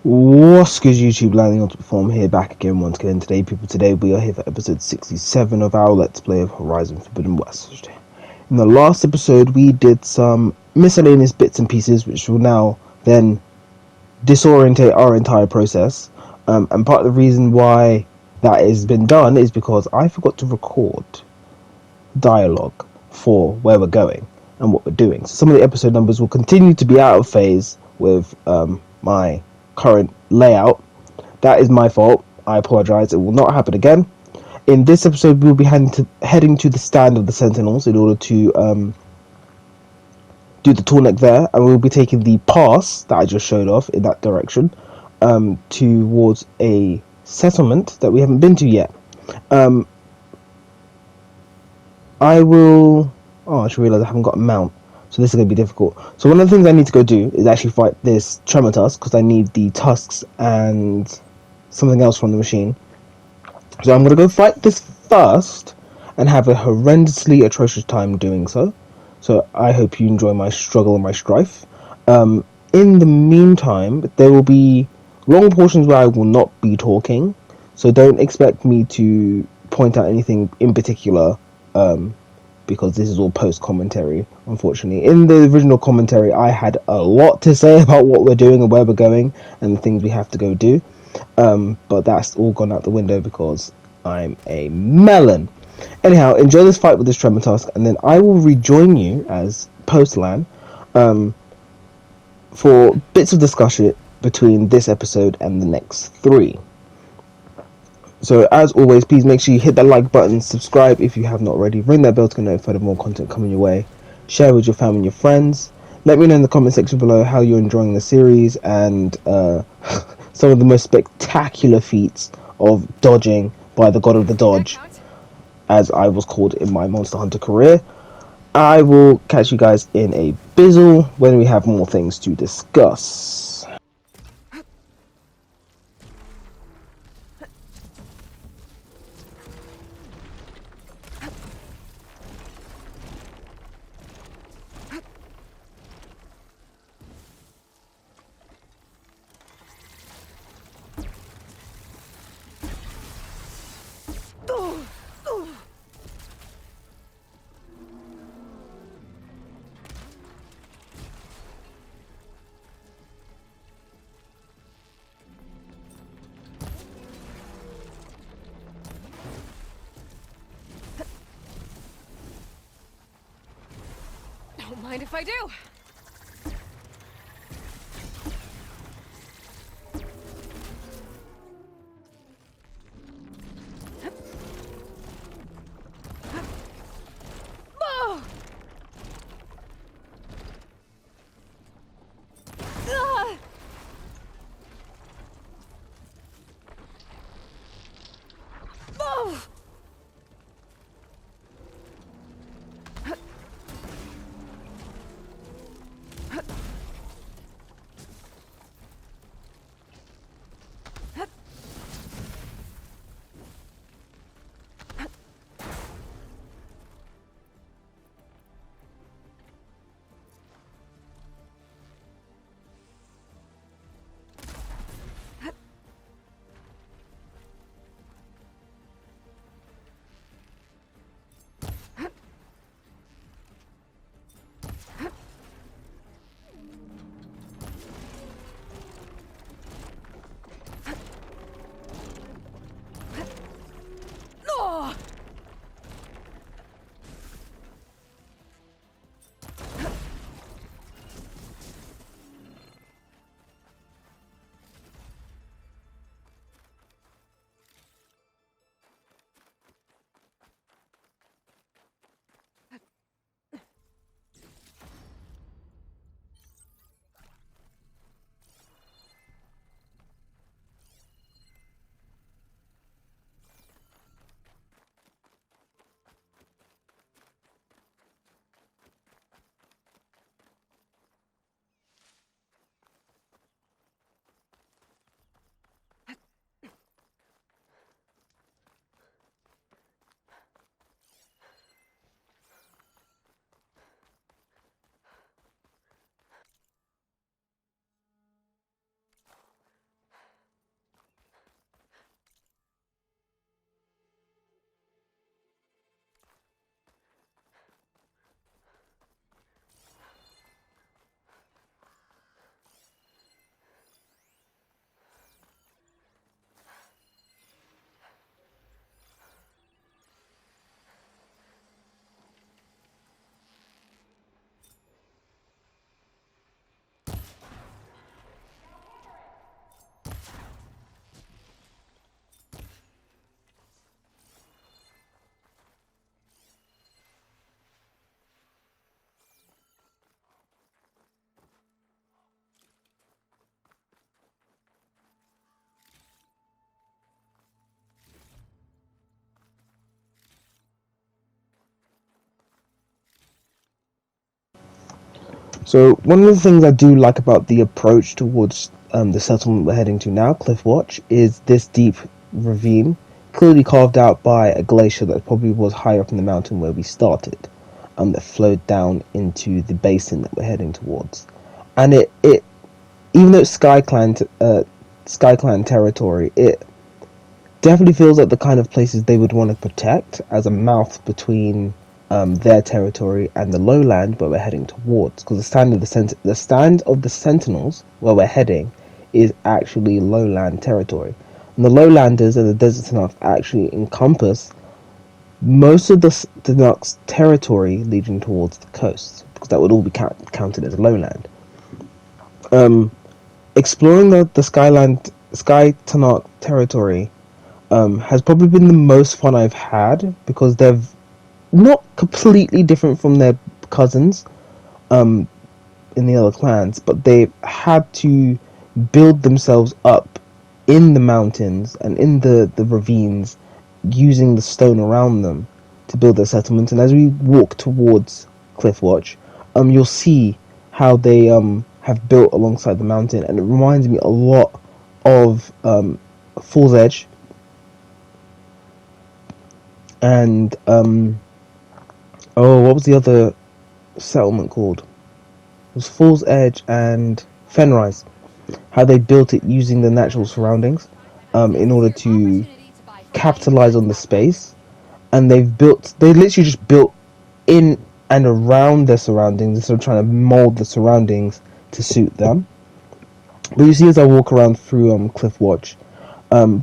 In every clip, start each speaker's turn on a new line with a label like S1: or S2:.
S1: What's good, YouTube? Landing on Form here, back again once again. Today we are here for episode 67 of our Let's Play of Horizon Forbidden West. In the last episode, we did some miscellaneous bits and pieces, which will now then disorientate our entire process. And part of the reason why that has been done is because I forgot to record dialogue for where we're going and what we're doing. So some of the episode numbers will continue to be out of phase with my current layout. That is my fault. I apologize. It will not happen again. In this episode, we'll be heading to the stand of the Sentinels in order to do the tall neck there, and we'll be taking the pass that I just showed off in that direction towards a settlement that we haven't been to yet. I will... Oh, I just realised I haven't got a mount, so this is going to be difficult. So one of the things I need to go do is actually fight this Tremor Tusk, because I need the tusks and something else from the machine. So I'm going to go fight this first, and have a horrendously atrocious time doing so. So I hope you enjoy my struggle and my strife. In the meantime, there will be long portions where I will not be talking, so don't expect me to point out anything in particular, because this is all post-commentary, unfortunately. In the original commentary, I had a lot to say about what we're doing and where we're going, and the things we have to go do. But that's all gone out the window because I'm a melon. Anyhow, enjoy this fight with this Tremor Tusk, and then I will rejoin you as post-LAN for bits of discussion between this episode and the next 3. So as always, please make sure you hit that like button, subscribe if you have not already, ring that bell to get notified of more content coming your way, share with your family and your friends. Let me know in the comment section below how you're enjoying the series and some of the most spectacular feats of dodging by the god of the dodge, as I was called in my Monster Hunter career. I will catch you guys in a bizzle when we have more things to discuss.
S2: Don't mind if I do. Oh! Oh!
S1: So one of the things I do like about the approach towards the settlement we're heading to now, Cliffwatch, is this deep ravine, clearly carved out by a glacier that probably was higher up in the mountain where we started, that flowed down into the basin that we're heading towards. And it even though it's SkyClan territory, it definitely feels like the kind of places they would want to protect as a mouth between their territory and the lowland where we're heading towards. Because the stand of the Sentinels where we're heading is actually lowland territory, and the lowlanders and the desert Tanakh actually encompass most of the Tanakh's territory leading towards the coast, because that would all be counted as lowland. Exploring the Sky Tanakh territory has probably been the most fun I've had, because they're not completely different from their cousins in the other clans, but they've had to build themselves up in the mountains and in the ravines using the stone around them to build their settlements. And as we walk towards Cliffwatch, you'll see how they have built alongside the mountain, and it reminds me a lot of Fool's Edge and what was the other settlement called? It was Fool's Edge and Fenrise. How they built it using the natural surroundings in order to capitalize on the space. And they literally just built in and around their surroundings instead of trying to mold the surroundings to suit them. But you see, as I walk around through Cliffwatch,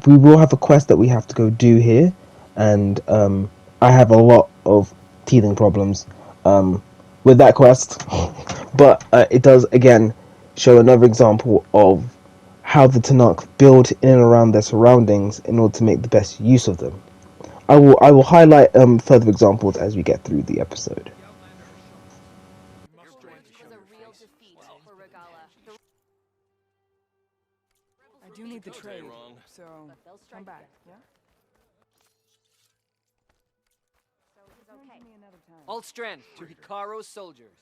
S1: we will have a quest that we have to go do here, and I have a lot of teething problems with that quest. But it does again show another example of how the Tanakh build in and around their surroundings in order to make the best use of them. I will highlight further examples as we get through the episode.
S2: Was a real defeat for Regala.
S3: I do need the trade, so come back, yeah?
S2: Okay.
S3: All strength to Hikaru's soldiers.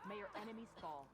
S4: May your enemies fall.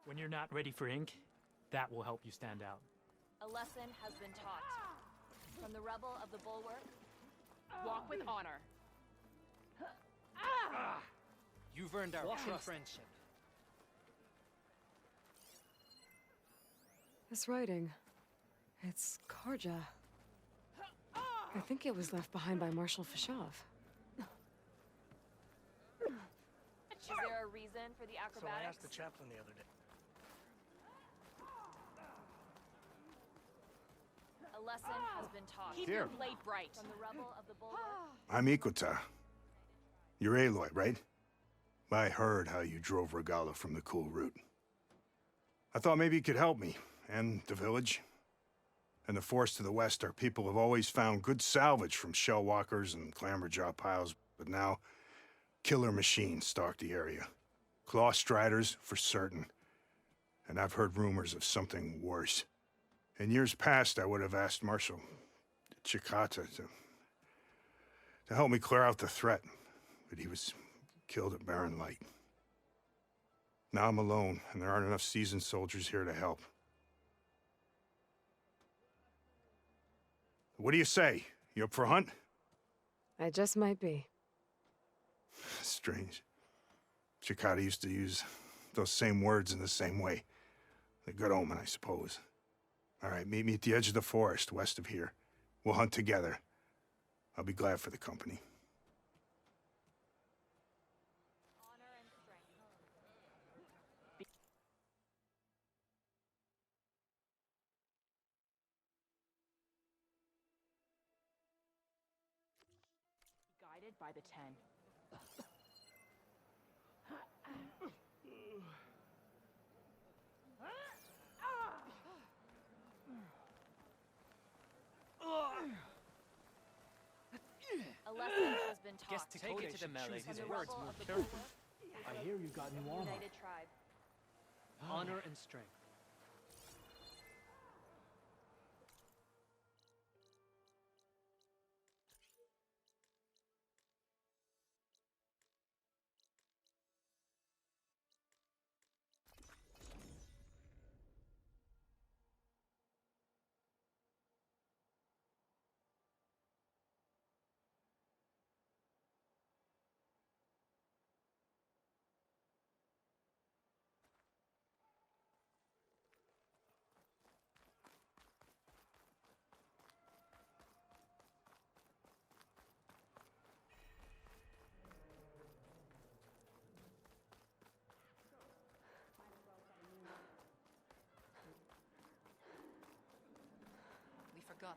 S5: When you're not ready for ink, that will help you stand out.
S2: A lesson has been taught. From the rebel of the bulwark,
S4: Walk with honor.
S3: You've earned our trust. Friendship.
S6: This writing, it's Karja. I think it was left behind by Marshal Fashov.
S2: is there a reason for the
S7: So I
S2: acrobatics?
S7: asked the chaplain the other day.
S2: A lesson has been taught.
S4: Keep
S8: Here.
S4: your blade bright.
S2: From the rebel of the bulwark,
S8: I'm Ikuta. You're Aloy, right? I heard how you drove Regala from the cool route. I thought maybe you could help me, and the village. And the forest to the west, our people have always found good salvage from shell walkers and clamberjaw piles, but now killer machines stalk the area. Claw striders, for certain. And I've heard rumors of something worse. In years past, I would have asked Marshal Chikata to help me clear out the threat, but he was killed at Barren Light. Now I'm alone, and there aren't enough seasoned soldiers here to help. What do you say? You up for a hunt?
S6: I just might be.
S8: Strange. Chikata used to use those same words in the same way. A good omen, I suppose. All right, meet me at the edge of the forest west of here. We'll hunt together. I'll be glad for the company.
S2: Honor and strength.
S4: Guided by the 10.
S2: A lesson has been
S5: Guess
S2: taught.
S5: take it to the melee.
S2: From
S5: His
S2: the
S5: words
S2: rubble
S5: more
S2: of the
S5: careful.
S2: bulwark
S5: I hear you got new armor.
S2: United tribe.
S5: Honor and strength.
S3: We forgot.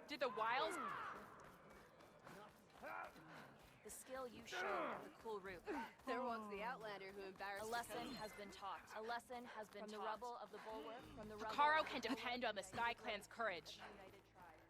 S4: Did the Wilds?
S2: The skill you showed at the cool root.
S7: There walks the outlander who embarrassed
S2: A lesson has been taught. A lesson has been From taught. the rubble of the bulwark. From the rubble.
S4: Hikaru can depend on the Sky Clan's courage.
S2: United tribe.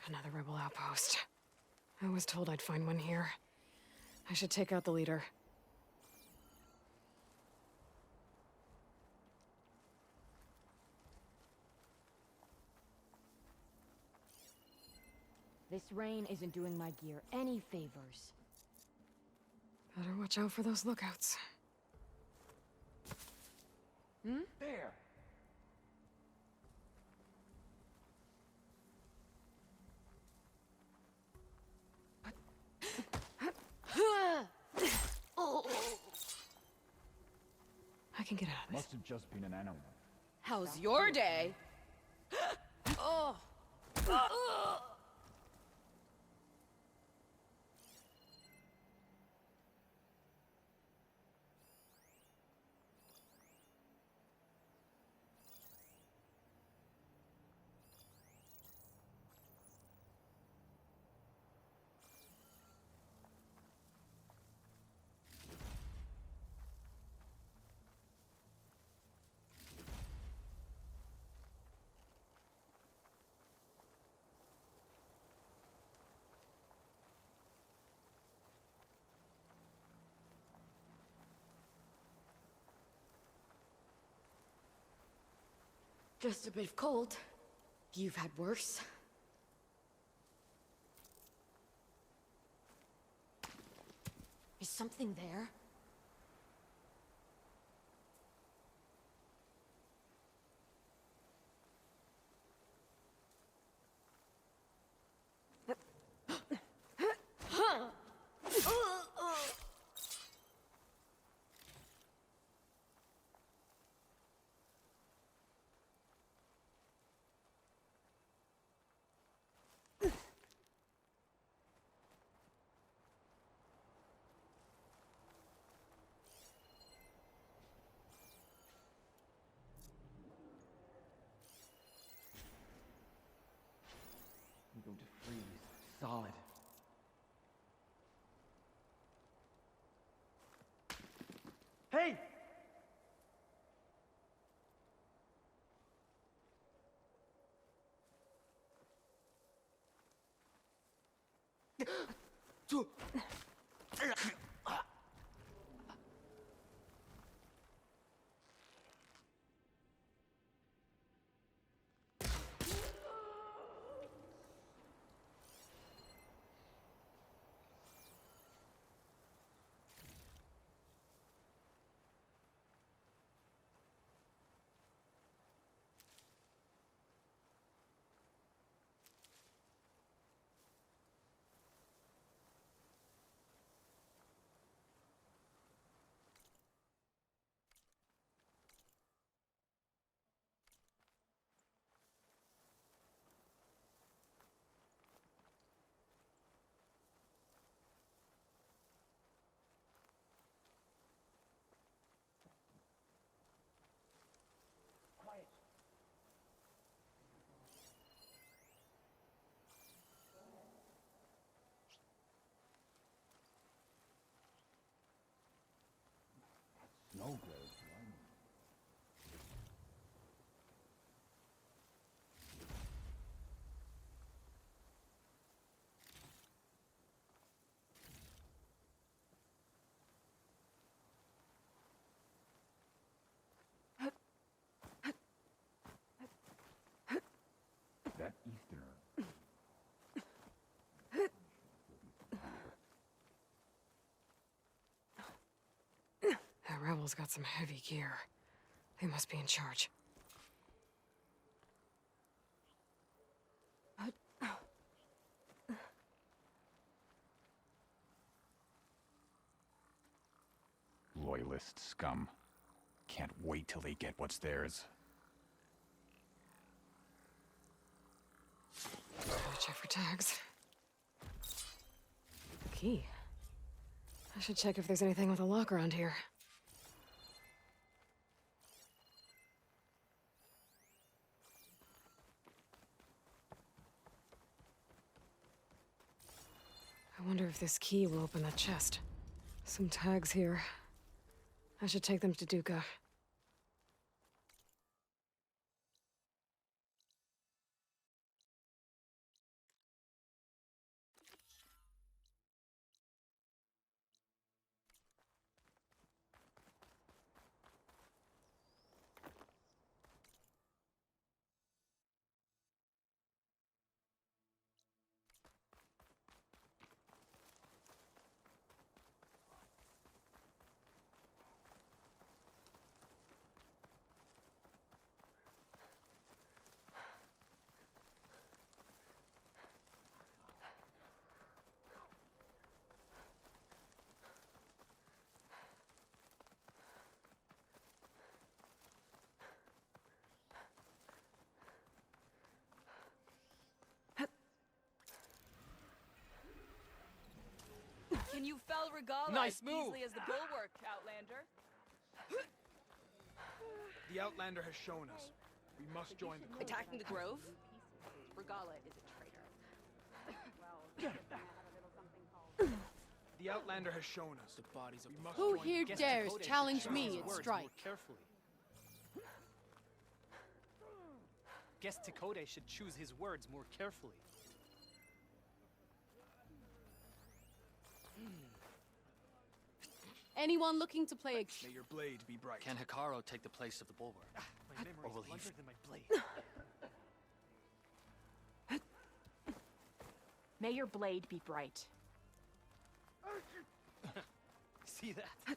S6: Another rebel outpost. I was told I'd find one here. I should take out the leader.
S9: This rain isn't doing my gear any favors.
S6: Better watch out for those lookouts.
S5: There!
S6: I can get out of this.
S10: Must have just been an animal.
S7: How's your day? Oh.
S9: Just a bit of cold. You've had worse. Is something there?
S10: go to freeze. Solid. Hey!
S11: Snow globe. That Easterner.
S6: The rebels got some heavy gear. They must be in charge.
S11: Loyalist scum. Can't wait till they get what's theirs.
S6: Gotta check for tags. Key. I should check if there's anything with a lock around here. I wonder if this key will open that chest. Some tags here. I should take them to Duca.
S2: Can you fell Regala
S3: Nice
S2: as
S3: move.
S2: easily as the bulwark, Outlander?
S3: The Outlander has shown us. We must join the Code.
S7: Attacking the Grove?
S2: Regala is a traitor.
S3: The Outlander has shown us. The bodies of
S7: the Who here dares challenge me at strike?
S5: Carefully. Guess Takode should choose his words more carefully.
S7: Anyone looking to play a...
S3: May your blade be bright.
S12: Can Hikaru take the place of the bulwark?
S5: My memory
S12: Or will
S5: is
S12: he...
S5: longer than my blade.
S4: May your blade be bright.
S5: See that?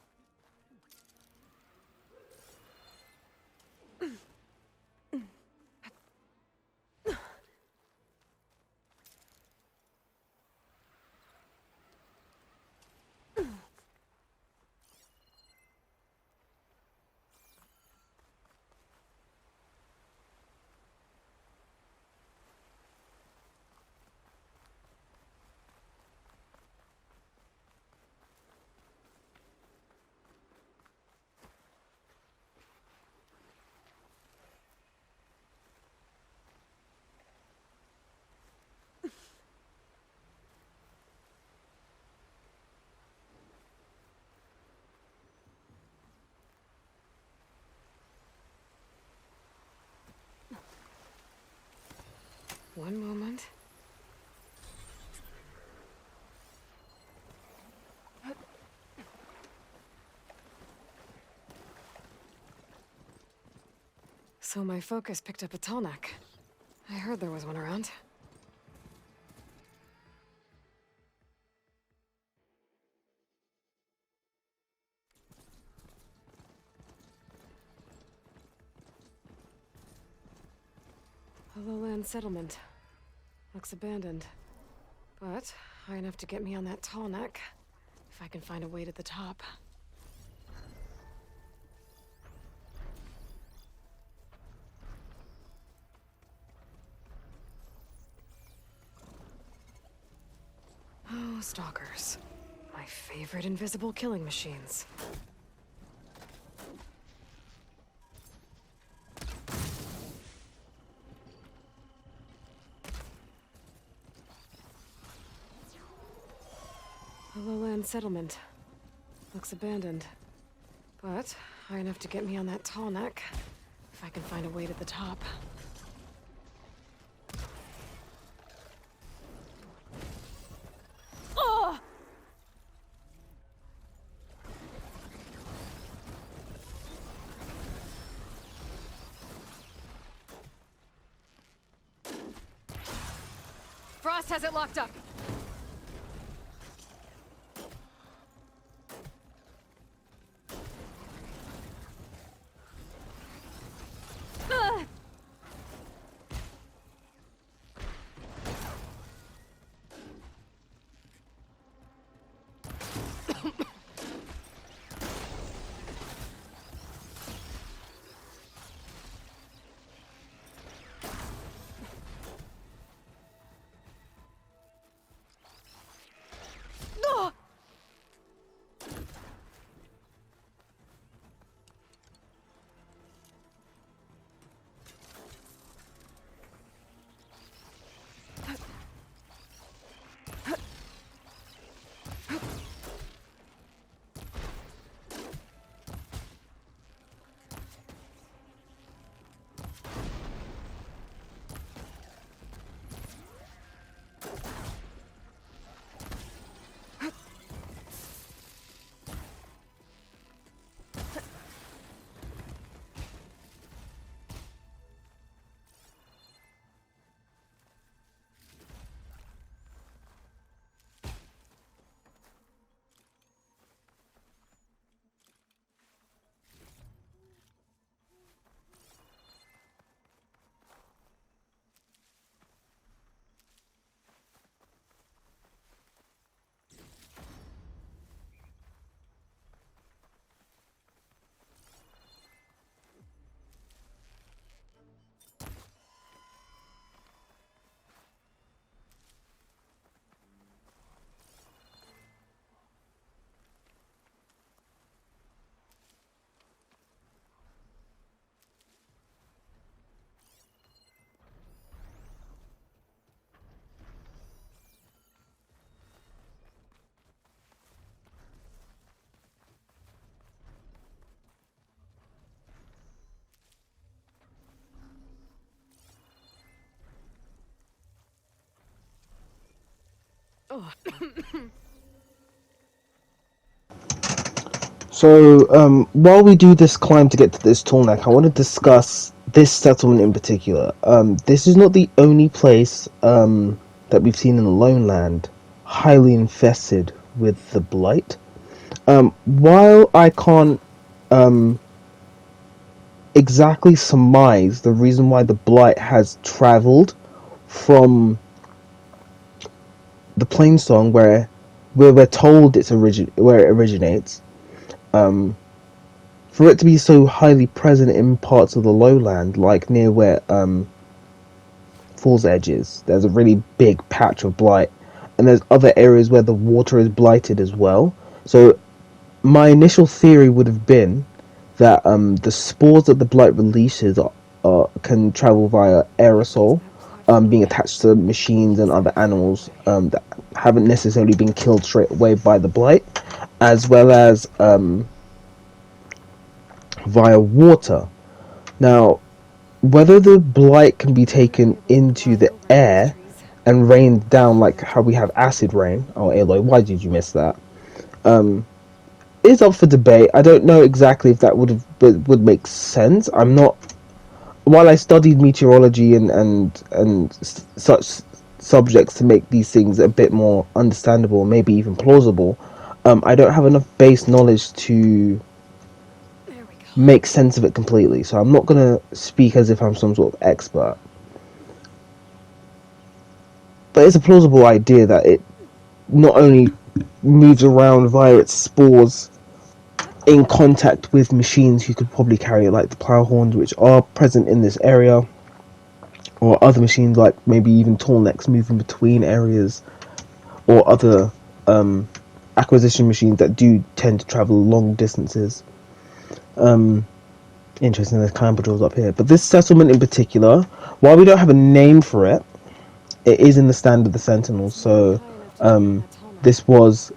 S6: One moment. So my focus picked up a tall neck. I heard there was one around. A lowland settlement. Looks abandoned. But high enough to get me on that tall neck. If I can find a way to the top. Oh, stalkers. My favorite invisible killing machines. A lowland settlement. Looks abandoned. But high enough to get me on that tall neck. If I can find a way to the top. Oh! Frost has it locked up. Oh.
S1: So, while we do this climb to get to this tall neck, I want to discuss this settlement in particular. This is not the only place that we've seen in the Lone Land highly infested with the Blight. While I can't exactly surmise the reason why the Blight has traveled from the Plainsong, where we're told where it originates, for it to be so highly present in parts of the lowland, like near where Fall's Edge is, there's a really big patch of blight, and there's other areas where the water is blighted as well. So my initial theory would have been that the spores that the blight releases can travel via aerosol, being attached to machines and other animals that haven't necessarily been killed straight away by the blight, as well as via water. Now, whether the blight can be taken into the air and rained down like how we have acid rain. Oh, Aloy, why did you miss that? Is up for debate. I don't know exactly if that would make sense. I'm not. While I studied meteorology and such subjects to make these things a bit more understandable, maybe even plausible, I don't have enough base knowledge to make sense of it completely. So I'm not gonna speak as if I'm some sort of expert. But it's a plausible idea that it not only moves around via its spores in contact with machines who could probably carry it, like the plow horns, which are present in this area, or other machines like maybe even tallnecks moving between areas, or other acquisition machines that do tend to travel long distances. Interesting, there's climber drills up here. But this settlement in particular, while we don't have a name for it, it is in the stand of the Sentinels, so this was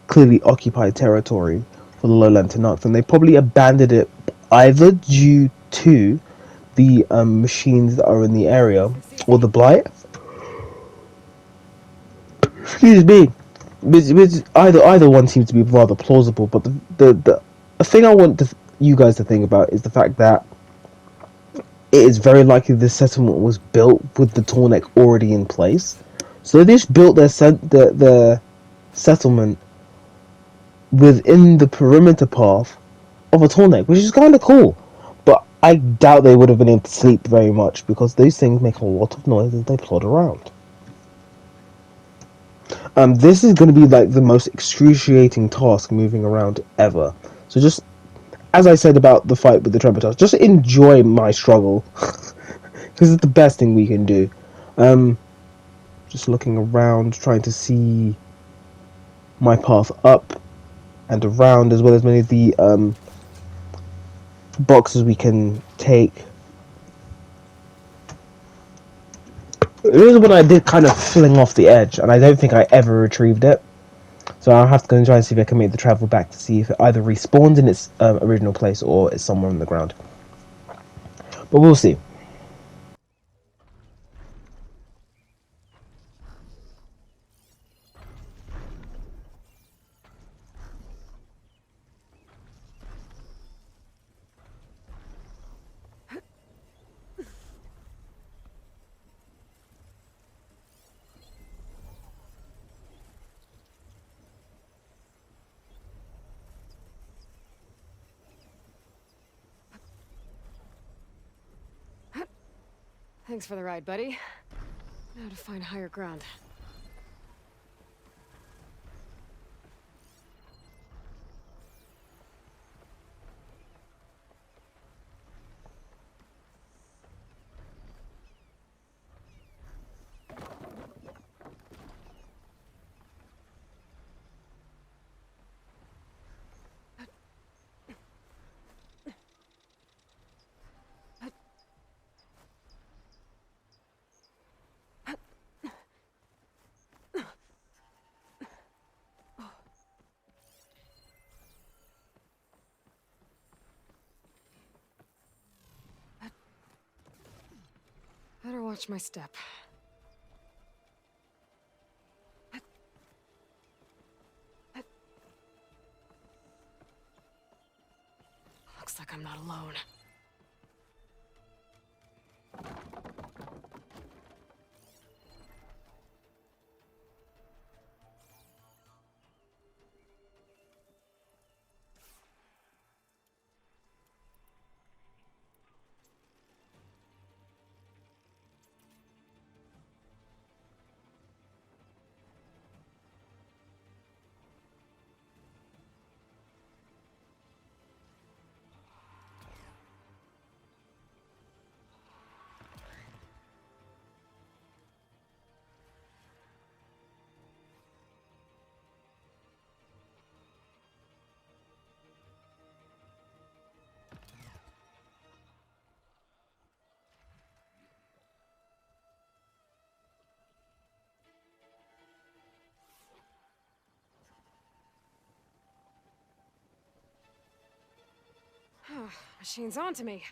S1: clearly occupied territory for the lowland Tenarchs, and they probably abandoned it either due to the machines that are in the area or the blight. Excuse me. Which either one seems to be rather plausible, but the thing I want you guys to think about is the fact that it is very likely this settlement was built with the Tornek already in place. So they just built their settlement within the perimeter path of a Tornek, which is kind of cool. But I doubt they would have been able to sleep very much because those things make a lot of noise as they plod around. This is going to be like the most excruciating task moving around ever. So just, as I said about the fight with the Trebitas, just enjoy my struggle. Because it's the best thing we can do. Just looking around, trying to see my path up and around, as well as many of the boxes we can take. This is when I did kind of fling off the edge, and I don't think I ever retrieved it. So I'll have to go and try and see if I can make the travel back to see if it either respawns in its original place or it's somewhere on the ground. But we'll see.
S6: Thanks for the ride, buddy. Now to find higher ground. Better watch my step. Looks like I'm not alone. Machine's on to me.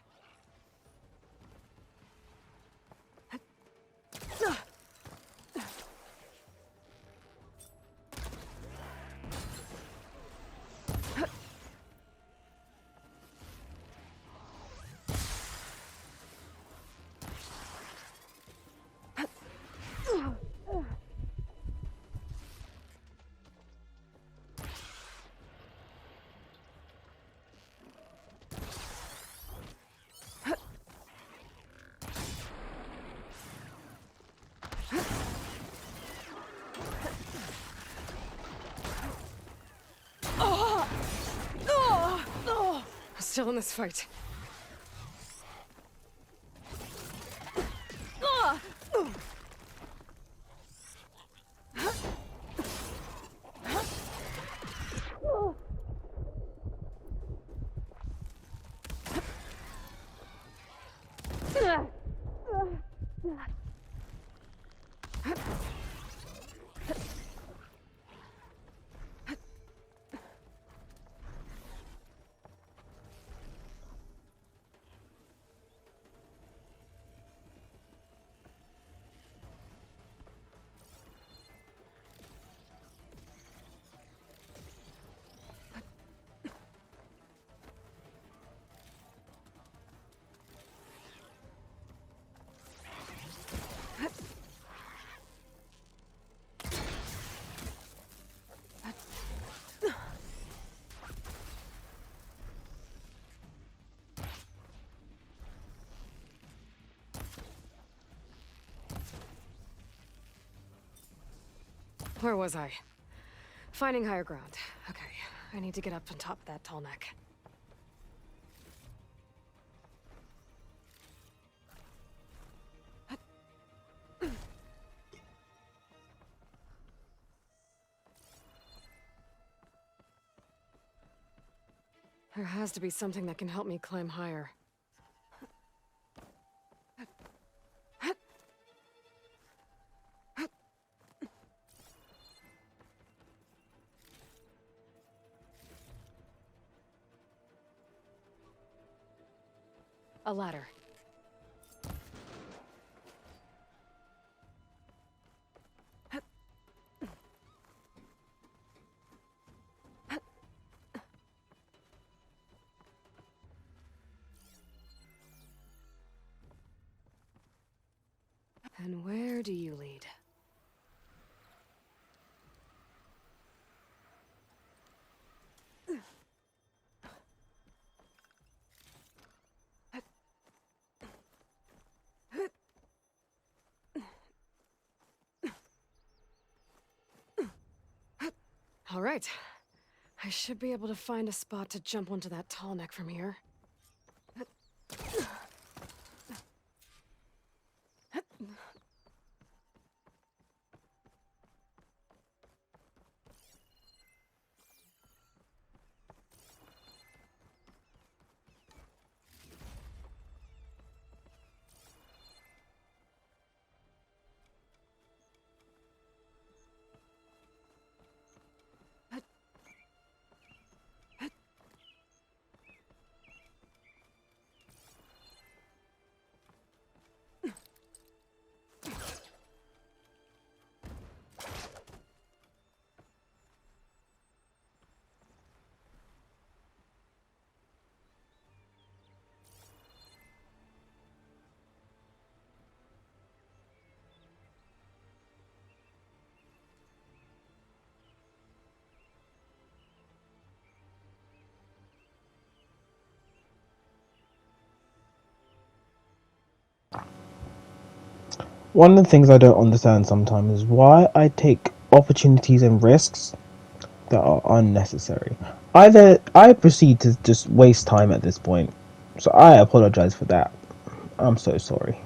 S6: Still in this fight. Where was I? Finding higher ground. Okay, I need to get up on top of that tall neck. There has to be something that can help me climb higher. A ladder. And where do you lead? All right. I should be able to find a spot to jump onto that tall neck from here.
S1: One of the things I don't understand sometimes is why I take opportunities and risks that are unnecessary. Either I proceed to just waste time at this point, so I apologize for that. I'm so sorry.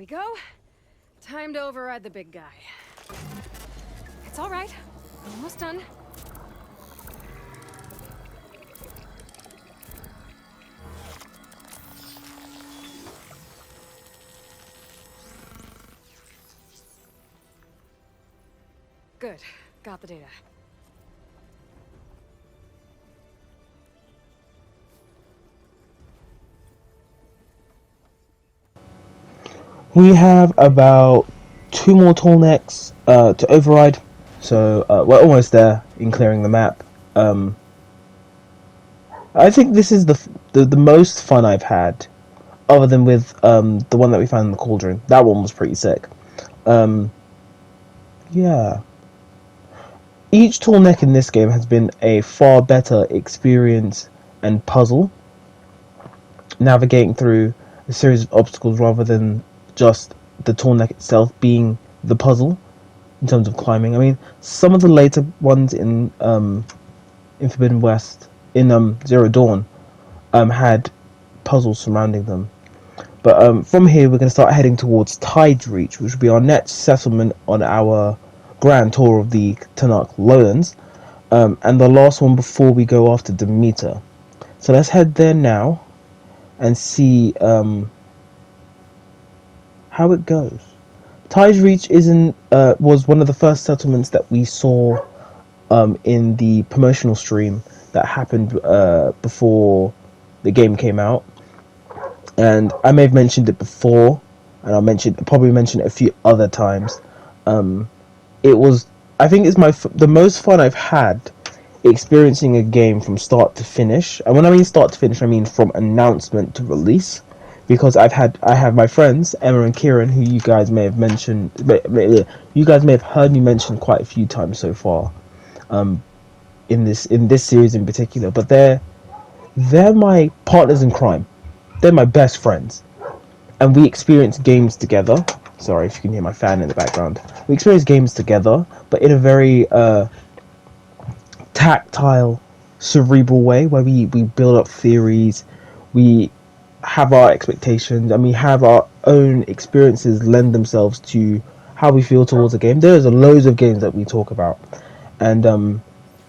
S6: we go. Time to override the big guy. It's all right. Almost done. Good. Got the data.
S1: We have about 2 more tall necks to override, so we're almost there in clearing the map. I think this is the most fun I've had, other than with the one that we found in the cauldron. That one was pretty sick. Yeah. Each tall neck in this game has been a far better experience and puzzle, navigating through a series of obstacles rather than just the tall neck itself being the puzzle in terms of climbing. I mean, some of the later ones in Forbidden West, in Zero Dawn, had puzzles surrounding them. But from here, we're going to start heading towards Tide's Reach, which will be our next settlement on our grand tour of the Tanakh Lowlands, and the last one before we go after Demeter. So let's head there now and see how it goes. Tide's Reach was one of the first settlements that we saw in the promotional stream that happened before the game came out, and I may have mentioned it before, and probably mention it a few other times. It was, I think it's the most fun I've had experiencing a game from start to finish. And when I mean start to finish, I mean from announcement to release, because I have my friends Emma and Kieran, who you guys may have mentioned, you guys may have heard me mention quite a few times so far, in this series in particular. But they're my partners in crime. They're my best friends, and we experience games together. Sorry if you can hear my fan in the background. We experience games together, but in a very tactile, cerebral way, where we build up theories, we have our expectations, and we have our own experiences lend themselves to how we feel towards a game. There's loads of games that we talk about, and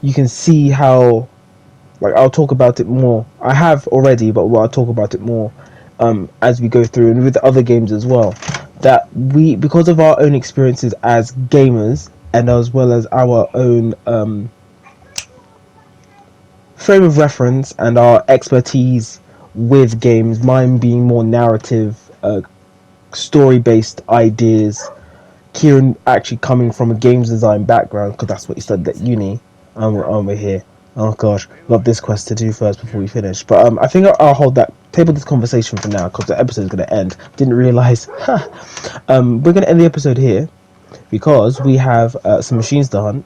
S1: you can see how, like, I'll talk about it more. I have already, but I'll talk about it more as we go through, and with other games as well. That we, because of our own experiences as gamers, and as well as our own frame of reference and our expertise with games, mine being more narrative, story-based ideas. Kieran actually coming from a games design background, because that's what he studied at uni. We're here. Oh gosh, got this quest to do first before we finish. But I think I'll table this conversation for now, because the episode is going to end. Didn't realise. We're going to end the episode here, because we have some machines to hunt.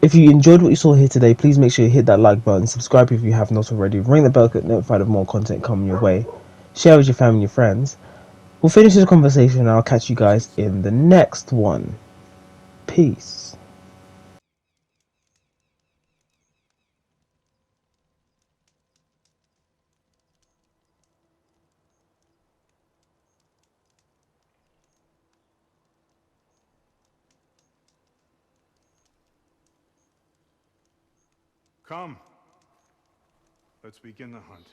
S1: If you enjoyed what you saw here today, please make sure you hit that like button, subscribe if you have not already, ring the bell to get notified of more content coming your way, share with your family and your friends. We'll finish this conversation and I'll catch you guys in the next one. Peace.
S8: Come. Let's begin the hunt.